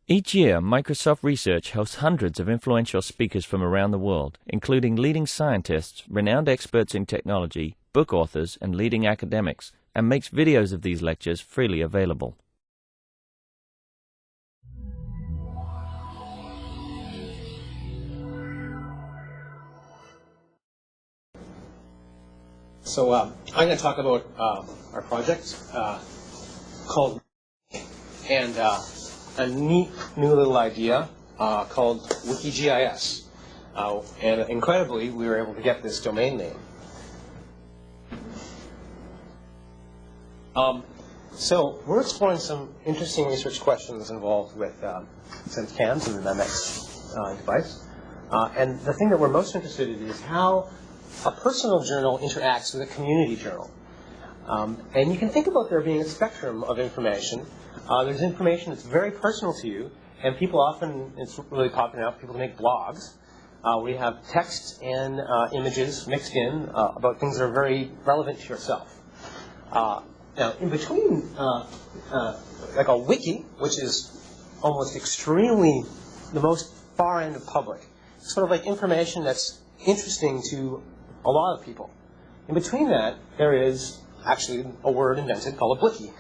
Each year, Microsoft Research hosts hundreds of influential speakers from around the world, including leading scientists, renowned experts in technology, book authors, and leading academics, and makes videos of these lectures freely available. So I'm going to talk about our project called and a neat new little idea called WikiGIS. And incredibly, we were able to get this domain name. So we're exploring some interesting research questions involved with sense cams and the Memex device. And the thing that we're most interested in is how a personal journal interacts with a community journal. And you can think about there being a spectrum of information. There's information that's very personal to you, and people often, it's really popular now for people to make blogs. We have text and images mixed in about things that are very relevant to yourself. Now, in between, like a wiki, which is almost extremely the most far end of public, it's sort of like information that's interesting to a lot of people. In between that, there is actually a word invented called a wiki.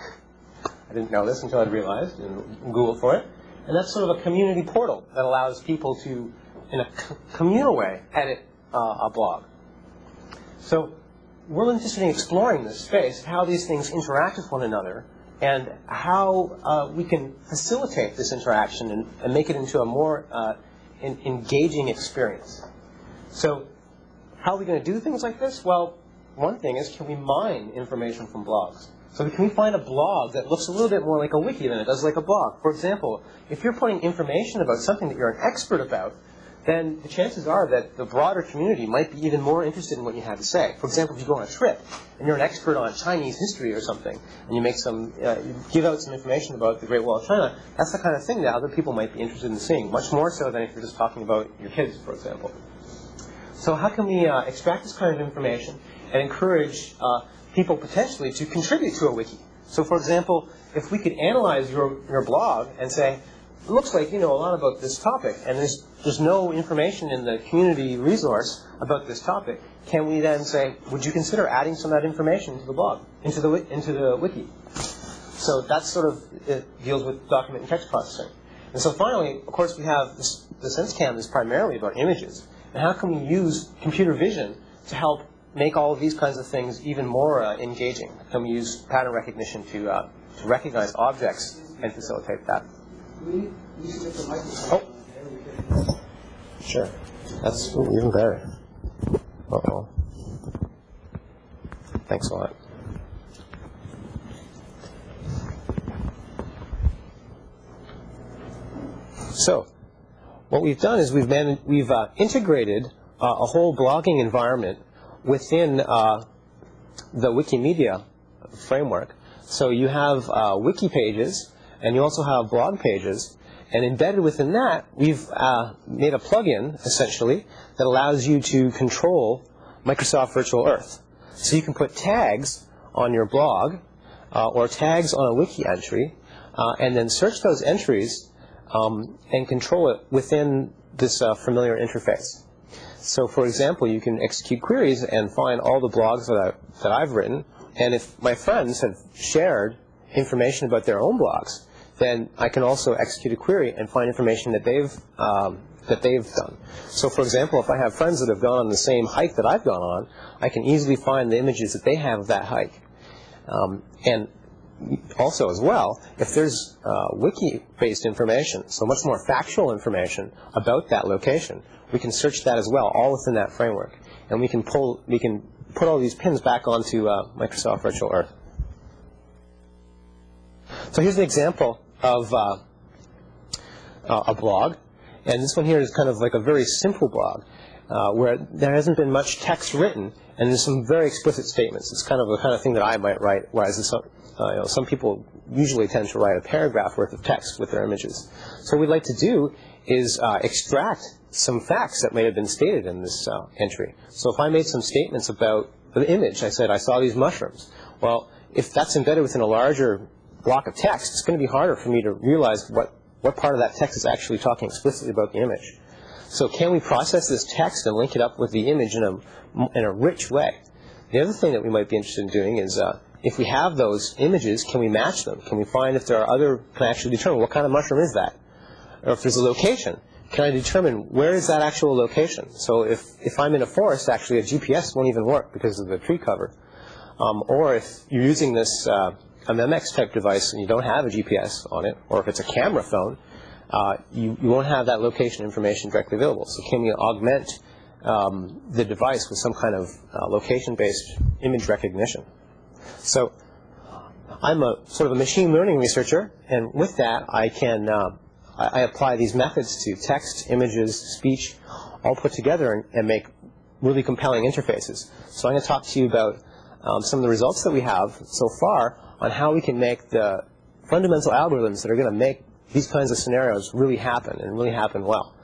I didn't know this until I realized and Googled for it. And that's sort of a community portal that allows people to, in a communal way, edit a blog. So we're interested in exploring this space, how these things interact with one another, and how we can facilitate this interaction and make it into a more engaging experience. So how are we going to do things like this? Well, one thing is, can we mine information from blogs? So can we find a blog that looks a little bit more like a wiki than it does like a blog? For example, if you're putting information about something that you're an expert about, then the chances are that the broader community might be even more interested in what you have to say. For example, if you go on a trip and you're an expert on Chinese history or something, and you make you give out some information about the Great Wall of China, that's the kind of thing that other people might be interested in seeing, much more so than if you're just talking about your kids, for example. So how can we extract this kind of information and encourage people potentially to contribute to a wiki? So for example, if we could analyze your blog and say, it looks like you know a lot about this topic, and there's no information in the community resource about this topic, can we then say, would you consider adding some of that information to the blog, into the wiki? So that sort of deals with document and text processing. And so finally, of course, we have the SenseCam is primarily about images. And how can we use computer vision to help make all of these kinds of things even more engaging? Can we use pattern recognition to recognize objects and facilitate that? Oh, sure. That's even better. Uh-oh. Thanks a lot. So, what we've done is we've integrated a whole blogging environment within the Wikimedia framework. So you have wiki pages, and you also have blog pages. And embedded within that, we've made a plugin, essentially, that allows you to control Microsoft Virtual Earth. So you can put tags on your blog or tags on a wiki entry, and then search those entries and control it within this familiar interface. So, for example, you can execute queries and find all the blogs that I've written. And if my friends have shared information about their own blogs, then I can also execute a query and find information that they've done. So, for example, if I have friends that have gone on the same hike that I've gone on, I can easily find the images that they have of that hike. And also, as well, if there's wiki-based information, so much more factual information about that location, we can search that as well, all within that framework. And we can put all these pins back onto Microsoft Virtual Earth. So here's an example of a blog. And this one here is kind of like a very simple blog where there hasn't been much text written, and there's some very explicit statements. It's kind of the kind of thing that I might write, whereas some people usually tend to write a paragraph worth of text with their images. So what we'd like to do is extract some facts that may have been stated in this entry. So if I made some statements about the image, I said, I saw these mushrooms. Well, if that's embedded within a larger block of text, it's going to be harder for me to realize what what part of that text is actually talking explicitly about the image. So can we process this text and link it up with the image in a rich way? The other thing that we might be interested in doing is if we have those images, can we match them? Can we find if there are can I actually determine what kind of mushroom is that? Or if there's a location, can I determine where is that actual location? So if I'm in a forest, actually a GPS won't even work because of the tree cover. Or if you're using this a Memex type device and you don't have a GPS on it, or if it's a camera phone, you won't have that location information directly available. So can we augment the device with some kind of location-based image recognition? So I'm a sort of a machine learning researcher, and with that I can I apply these methods to text, images, speech, all put together and make really compelling interfaces. So I'm going to talk to you about some of the results that we have so far on how we can make the fundamental algorithms that are going to make these kinds of scenarios really happen and really happen well.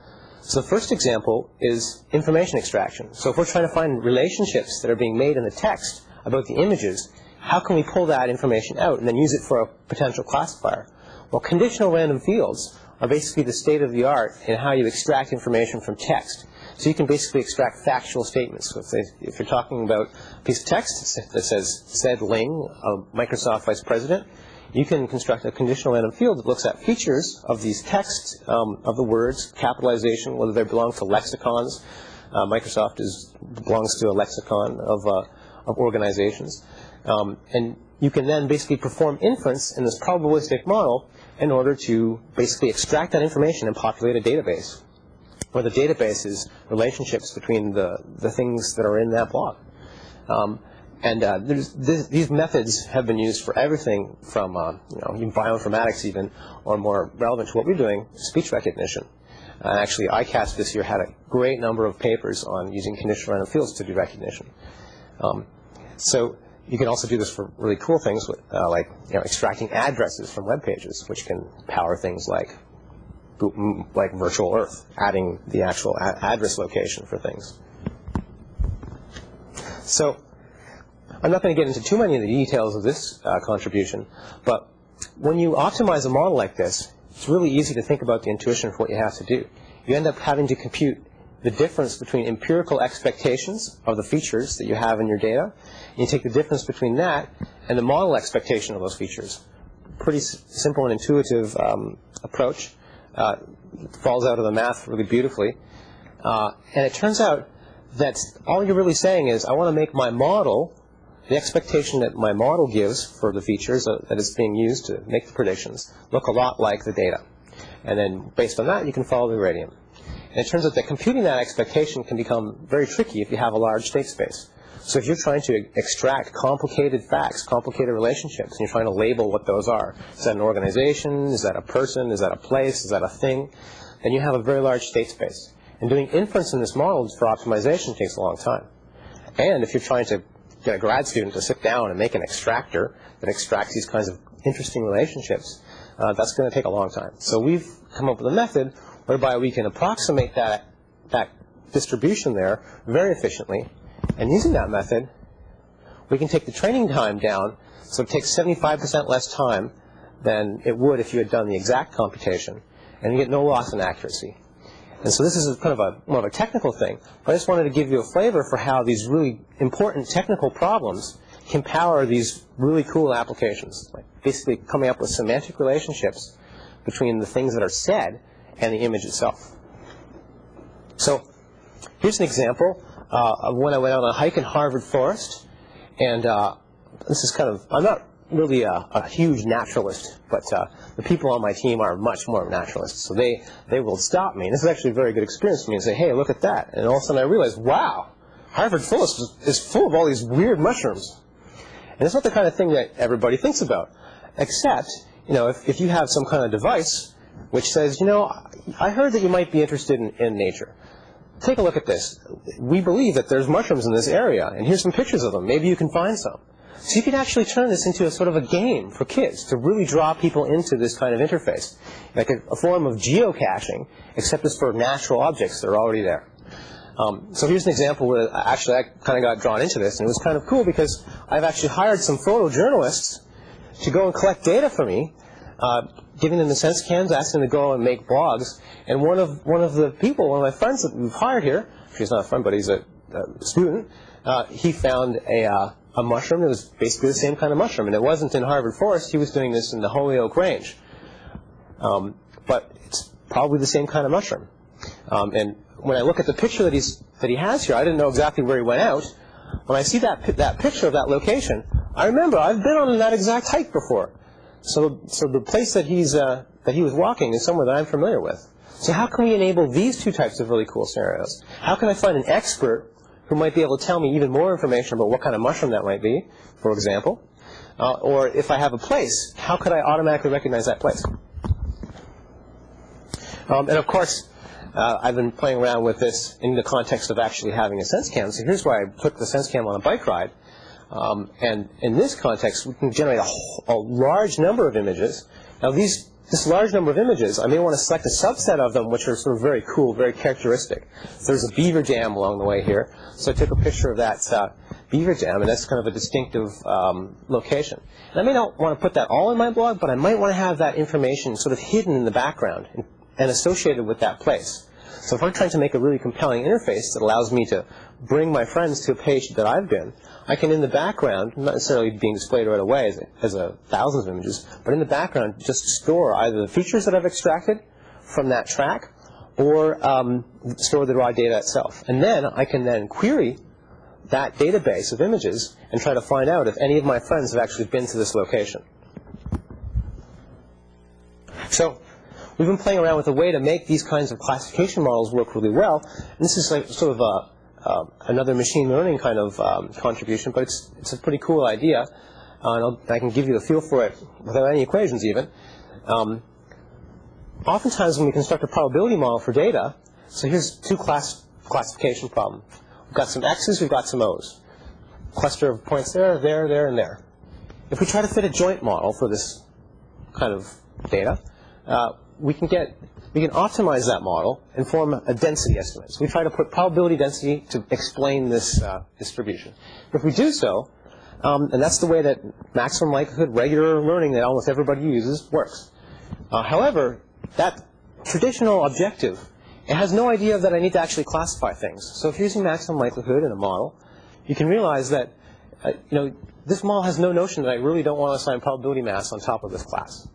So the first example is information extraction. So if we're trying to find relationships that are being made in the text about the images, how can we pull that information out and then use it for a potential classifier? Well, conditional random fields are basically the state of the art in how you extract information from text. So you can basically extract factual statements. So if you're talking about a piece of text that says, said Ling, a Microsoft vice president, you can construct a conditional random field that looks at features of these texts, of the words, capitalization, whether they belong to lexicons. Microsoft belongs to a lexicon of organizations. And you can then basically perform inference in this probabilistic model in order to basically extract that information and populate a database, where the database is relationships between the things that are in that block. These methods have been used for everything from even bioinformatics even, or more relevant to what we're doing, speech recognition. Actually, ICAST this year had a great number of papers on using conditional random fields to do recognition. So you can also do this for really cool things, like extracting addresses from web pages, which can power things like virtual Earth, adding the actual address location for things. So I'm not going to get into too many of the details of this contribution, but when you optimize a model like this, it's really easy to think about the intuition for what you have to do. You end up having to compute the difference between empirical expectations of the features that you have in your data, and you take the difference between that and the model expectation of those features. Pretty simple and intuitive approach. It falls out of the math really beautifully. And it turns out that all you're really saying is, I want to make my model, the expectation that my model gives for the features that is being used to make the predictions, look a lot like the data. And then based on that, you can follow the gradient. And it turns out that computing that expectation can become very tricky if you have a large state space. So if you're trying to extract complicated facts, complicated relationships, and you're trying to label what those are, is that an organization, is that a person, is that a place, is that a thing, then you have a very large state space. And doing inference in this model for optimization takes a long time. And if you're trying to get a grad student to sit down and make an extractor that extracts these kinds of interesting relationships, that's going to take a long time. So we've come up with a method whereby we can approximate that distribution there very efficiently. And using that method, we can take the training time down, so it takes 75% less time than it would if you had done the exact computation, and you get no loss in accuracy. And so this is kind of more of a technical thing, but I just wanted to give you a flavor for how these really important technical problems can power these really cool applications, like basically coming up with semantic relationships between the things that are said and the image itself. So here's an example of when I went on a hike in Harvard Forest, and this is kind of, I'm not really a huge naturalist, but the people on my team are much more naturalists, so they will stop me. And this is actually a very good experience for me and say, hey, look at that. And all of a sudden I realized, wow, Harvard Forest is full of all these weird mushrooms. And it's not the kind of thing that everybody thinks about, except, if you have some kind of device which says, I heard that you might be interested in nature. Take a look at this. We believe that there's mushrooms in this area, and here's some pictures of them. Maybe you can find some. So you can actually turn this into a sort of a game for kids to really draw people into this kind of interface, like a form of geocaching, except it's for natural objects that are already there. So here's an example where actually I kind of got drawn into this, and it was kind of cool because I've actually hired some photojournalists to go and collect data for me giving them the sense cams, asking them to go and make blogs. And one of my friends that we've hired here, he's not a friend, but he's a student, he found a mushroom that was basically the same kind of mushroom. And it wasn't in Harvard Forest. He was doing this in the Holyoke Range. But it's probably the same kind of mushroom. And when I look at the picture that he has here, I didn't know exactly where he went out. When I see that picture of that location, I remember I've been on that exact hike before. So the place that he was walking is somewhere that I'm familiar with. So how can we enable these two types of really cool scenarios? How can I find an expert who might be able to tell me even more information about what kind of mushroom that might be, for example? Or if I have a place, how could I automatically recognize that place? And of course, I've been playing around with this in the context of actually having a sense cam. So here's where I put the sense cam on a bike ride. And in this context, we can generate a large number of images. Now this large number of images, I may want to select a subset of them which are sort of very cool, very characteristic. So there's a beaver dam along the way here. So I took a picture of that beaver dam, and that's kind of a distinctive location. And I may not want to put that all in my blog, but I might want to have that information sort of hidden in the background and associated with that place. So if I'm trying to make a really compelling interface that allows me to bring my friends to a page that I've been, I can, in the background, not necessarily being displayed right away as thousands of images, but in the background just store either the features that I've extracted from that track or store the raw data itself. And then I can then query that database of images and try to find out if any of my friends have actually been to this location. So we've been playing around with a way to make these kinds of classification models work really well. And this is like sort of another machine learning kind of contribution, but it's a pretty cool idea. And I can give you the feel for it without any equations even. Oftentimes when we construct a probability model for data, so here's two classification problem. We've got some X's, we've got some O's. Cluster of points there, and there. If we try to fit a joint model for this kind of data, we can optimize that model and form a density estimate. So we try to put probability density to explain this distribution. If we do so, and that's the way that maximum likelihood regular learning that almost everybody uses works. However, that traditional objective, it has no idea that I need to actually classify things. So if you're using maximum likelihood in a model, you can realize that this model has no notion that I really don't want to assign probability mass on top of this class.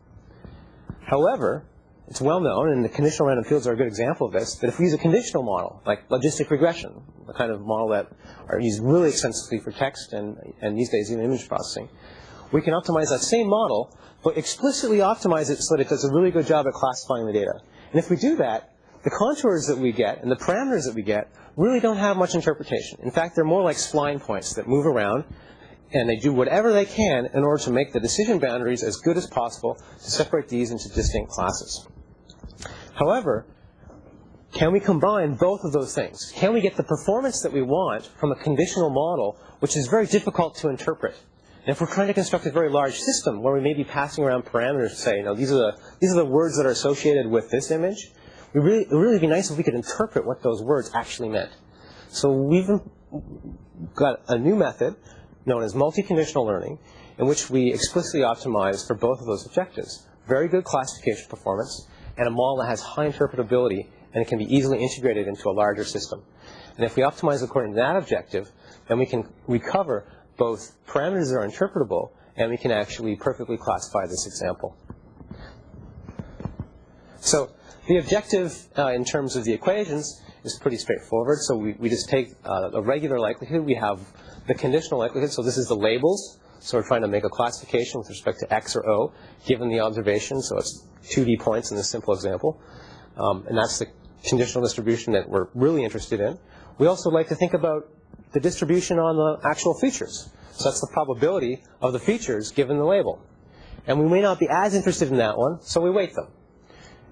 However, it's well known, and the conditional random fields are a good example of this, that if we use a conditional model, like logistic regression, the kind of model that are used really extensively for text and these days even image processing, we can optimize that same model, but explicitly optimize it so that it does a really good job at classifying the data. And if we do that, the contours that we get and the parameters that we get really don't have much interpretation. In fact, they're more like spline points that move around, and they do whatever they can in order to make the decision boundaries as good as possible to separate these into distinct classes. However, can we combine both of those things? Can we get the performance that we want from a conditional model, which is very difficult to interpret? And if we're trying to construct a very large system where we may be passing around parameters to say, these are the words that are associated with this image, it would really be nice if we could interpret what those words actually meant. So we've got a new method known as multi-conditional learning, in which we explicitly optimize for both of those objectives. Very good classification performance, and a model that has high interpretability, and it can be easily integrated into a larger system. And if we optimize according to that objective, then we can recover both parameters that are interpretable, and we can actually perfectly classify this example. So the objective in terms of the equations is pretty straightforward. So we just take a regular likelihood. We have the conditional likelihood. So this is the labels. So we're trying to make a classification with respect to X or O, given the observation. So it's 2D points in this simple example. And that's the conditional distribution that we're really interested in. We also like to think about the distribution on the actual features. So that's the probability of the features given the label. And we may not be as interested in that one, so we weight them.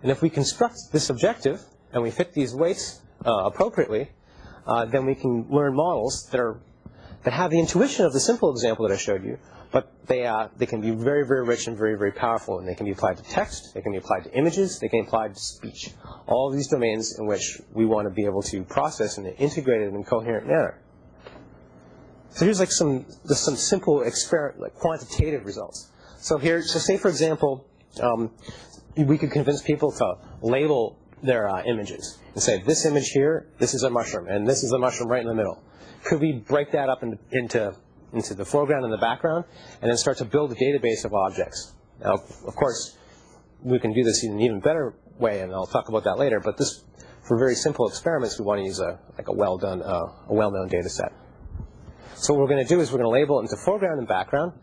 And if we construct this objective and we fit these weights appropriately, then we can learn models that have the intuition of the simple example that I showed you, but they can be very, very rich and very, very powerful. And they can be applied to text, they can be applied to images, they can be applied to speech. All of these domains in which we want to be able to process in an integrated and coherent manner. So here's like some simple experiment, like quantitative results. So here, so say for example, we could convince people to label their images and say, this image here, this is a mushroom, and this is a mushroom right in the middle. Could we break that up into the foreground and the background, and then start to build a database of objects? Now, of course, we can do this in an even better way, and I'll talk about that later, but this, for very simple experiments, we want to use a well-known data set. So what we're going to do is we're going to label it into foreground and background.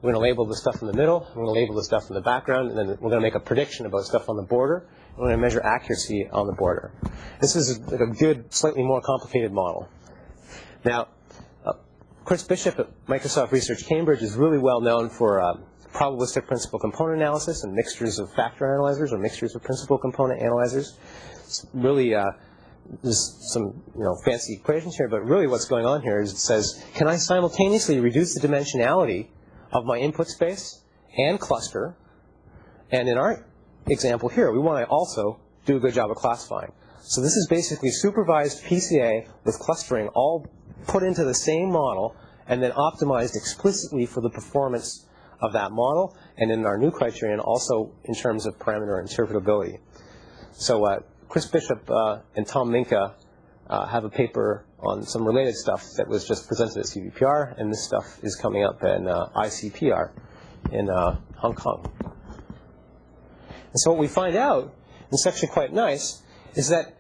We're going to label the stuff in the middle, we're going to label the stuff in the background, and then we're going to make a prediction about stuff on the border, and we're going to measure accuracy on the border. This is a good, slightly more complicated model. Now, Chris Bishop at Microsoft Research Cambridge is really well known for probabilistic principal component analysis and mixtures of factor analyzers or mixtures of principal component analyzers. It's really, there's some fancy equations here, but really what's going on here is it says, can I simultaneously reduce the dimensionality of my input space and cluster? And in our example here, we want to also do a good job of classifying. So this is basically supervised PCA with clustering all put into the same model and then optimized explicitly for the performance of that model, and in our new criterion also in terms of parameter interpretability. So Chris Bishop and Tom Minka have a paper on some related stuff that was just presented at CVPR, and this stuff is coming up in ICPR in Hong Kong. And so what we find out, and it's actually quite nice, is that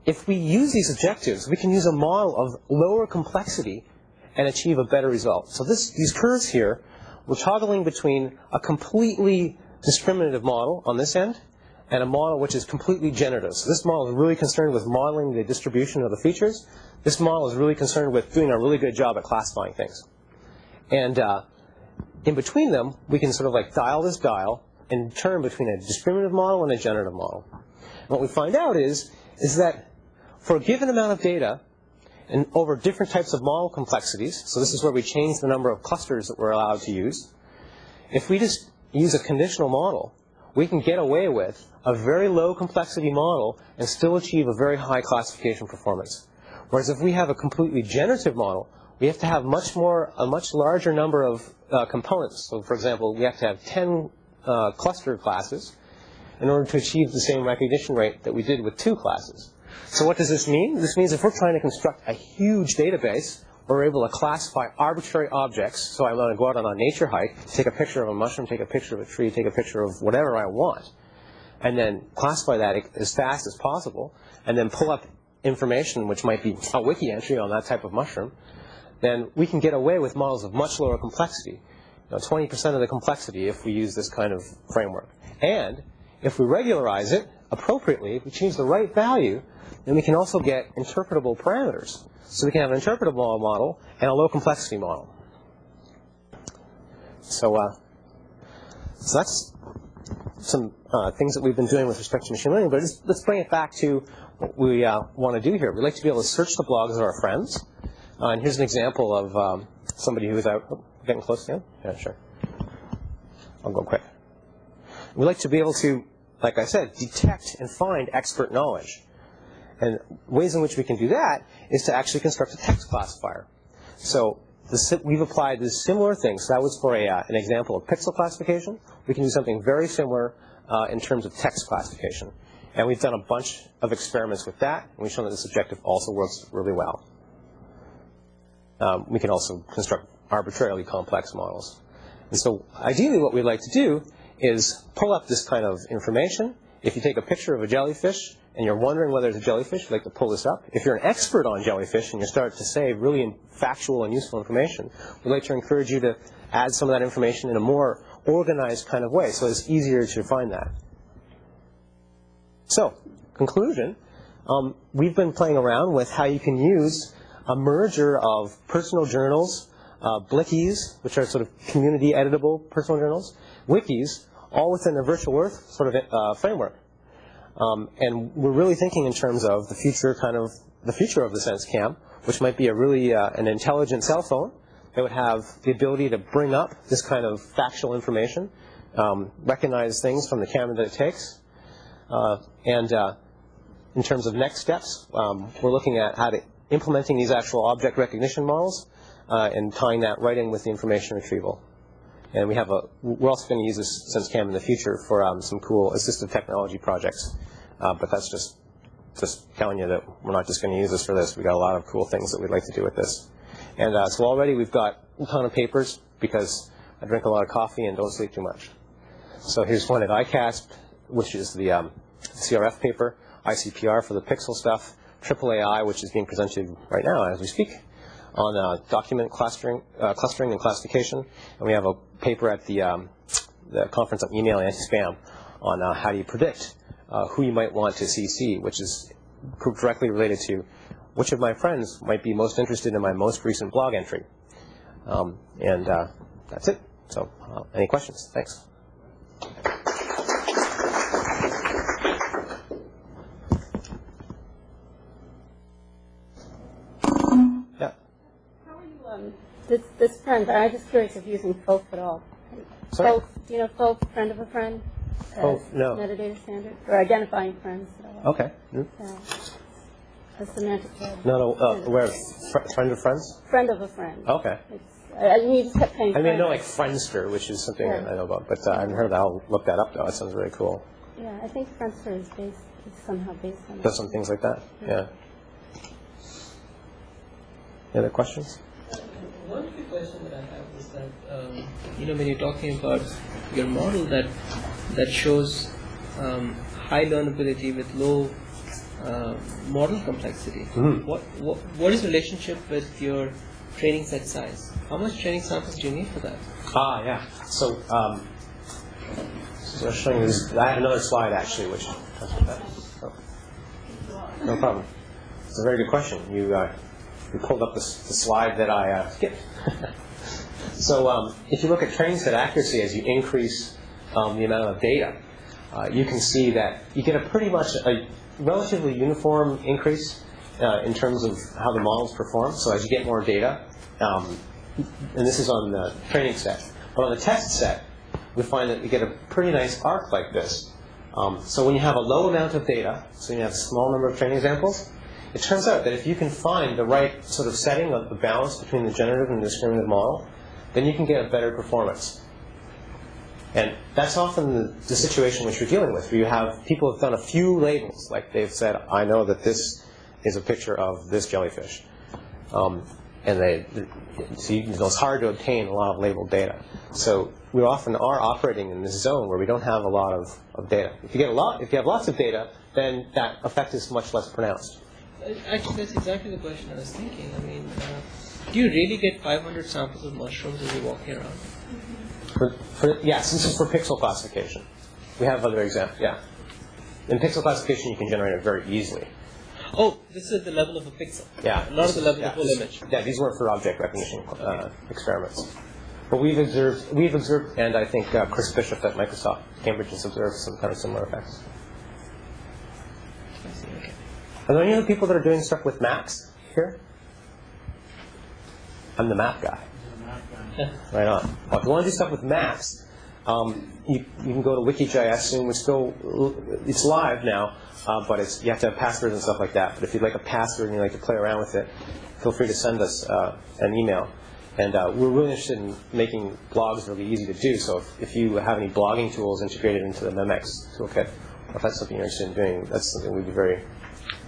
if we use these objectives, we can use a model of lower complexity and achieve a better result. So these curves here, we're toggling between a completely discriminative model on this end and a model which is completely generative. So this model is really concerned with modeling the distribution of the features. This model is really concerned with doing a really good job at classifying things. And in between them, we can sort of like dial this dial and turn between a discriminative model and a generative model. And what we find out is that for a given amount of data and over different types of model complexities, so this is where we change the number of clusters that we're allowed to use, if we just use a conditional model, we can get away with a very low complexity model and still achieve a very high classification performance. Whereas if we have a completely generative model, we have to have a much larger number of components. So for example, we have to have 10 cluster classes in order to achieve the same recognition rate that we did with 2 classes. So what does this mean? This means if we're trying to construct a huge database, we're able to classify arbitrary objects. So I want to go out on a nature hike, take a picture of a mushroom, take a picture of a tree, take a picture of whatever I want, and then classify that as fast as possible, and then pull up information which might be a wiki entry on that type of mushroom, then we can get away with models of much lower complexity, 20% of the complexity if we use this kind of framework. And if we regularize it appropriately, if we change the right value, then we can also get interpretable parameters. So we can have an interpretable model and a low complexity model. So that's some things that we've been doing with respect to machine learning, but let's bring it back to what we want to do here. We'd like to be able to search the blogs of our friends. And here's an example of somebody who's out. Oh, getting close to you? Yeah, sure. I'll go quick. We'd like to be able to, like I said, detect and find expert knowledge. And ways in which we can do that is to actually construct a text classifier. So we've applied this similar thing. So that was for an example of pixel classification. We can do something very similar in terms of text classification. And we've done a bunch of experiments with that, and we've shown that this objective also works really well. We can also construct arbitrarily complex models. And so ideally what we'd like to do is pull up this kind of information. If you take a picture of a jellyfish and you're wondering whether it's a jellyfish, you'd like to pull this up. If you're an expert on jellyfish and you start to say really factual and useful information, we'd like to encourage you to add some of that information in a more organized kind of way so it's easier to find that. So, conclusion, we've been playing around with how you can use a merger of personal journals, Blickies, which are sort of community editable personal journals, wikis, all within a virtual Earth sort of framework. And we're really thinking in terms of the future of the Sense Cam, which might be a really an intelligent cell phone that would have the ability to bring up this kind of factual information, recognize things from the camera that it takes. And in terms of next steps, we're looking at implementing these actual object recognition models and tying that right in with the information retrieval. And we're also going to use this SenseCam in the future for some cool assistive technology projects. But that's just telling you that we're not just going to use this for this. We've got a lot of cool things that we'd like to do with this. And so already we've got a ton of papers because I drink a lot of coffee and don't sleep too much. So here's one at ICASP, which is the CRF paper, ICPR for the pixel stuff, AAAI, which is being presented right now as we speak, on document clustering and classification. And we have a paper at the conference on email anti-spam on how do you predict who you might want to CC, which is directly related to which of my friends might be most interested in my most recent blog entry. And that's it. So any questions? Thanks. Yeah. How are you, this friend, I'm just curious if you're using FOAF at all. Sorry? FOAF, do you know FOAF, friend of a friend? FOAF, no. Metadata standard, or identifying friends at all. Okay. A semantic web. No, where? Friend of friends? Friend of a friend. Okay. You just kept saying I mean, I know friend. like Friendster, which is something I know about, but I haven't heard of that. I'll look that up, though. That sounds really cool. Yeah, I think Friendster is somehow based on Does some things like that? Yeah. Any other questions? One quick question that I have is that, when you're talking about your model that shows high learnability with low model complexity, what is the relationship with your training set size? How much training samples do you need for that? Yeah. So I'm showing you this. I have another slide, actually, which... No problem. It's a very good question. You pulled up the slide that I skipped. So if you look at training set accuracy as you increase the amount of data, you can see that you get a relatively uniform increase in terms of how the models perform. So as you get more data, and this is on the training set, but on the test set, we find that we get a pretty nice arc like this. So when you have a low amount of data, so you have a small number of training examples, it turns out that if you can find the right sort of setting of the balance between the generative and the discriminative model, then you can get a better performance. And that's often the situation which you're dealing with, where you have people who have done a few labels, like they've said, I know that this is a picture of this jellyfish. So it's hard to obtain a lot of labeled data. So we often are operating in this zone where we don't have a lot of data. If you have lots of data, then that effect is much less pronounced. Actually, that's exactly the question I was thinking. I mean, do you really get 500 samples of mushrooms as you're walking around? Yes, this is for pixel classification. We have other examples, yeah. In pixel classification, you can generate it very easily. Oh, this is the level of a pixel. Yeah. Not at the level of the full image. Yeah, these weren't for object recognition experiments. But we've observed, and I think Chris Bishop at Microsoft Cambridge has observed some kind of similar effects. I see, okay. Are there any other people that are doing stuff with maps here? I'm the map guy. Right on. Well, if you want to do stuff with maps, you can go to WikiGIS soon. It's live now, but you have to have passwords and stuff like that. But if you'd like a password and you'd like to play around with it, feel free to send us an email. And we're really interested in making blogs really easy to do. So if you have any blogging tools integrated into the Memex toolkit, or if that's something you're interested in doing, that's something we'd be very,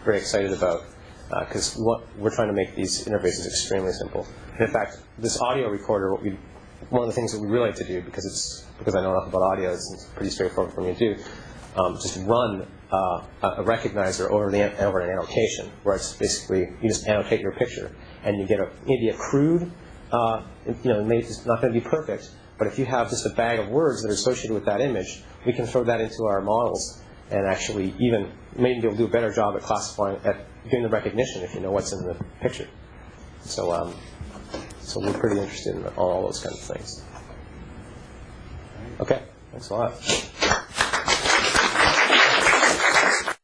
very excited about. Because we're trying to make these interfaces extremely simple. And in fact, this audio recorder, one of the things that we really like to do, because I know enough about audio, it's pretty straightforward for me to do, just run a recognizer over an annotation, where it's basically you just annotate your picture, and you get maybe a crude, maybe it's not going to be perfect, but if you have just a bag of words that are associated with that image, we can throw that into our models and actually even maybe be able to do a better job at classifying, at doing the recognition if you know what's in the picture. So we're pretty interested in all those kinds of things. Okay, thanks a lot.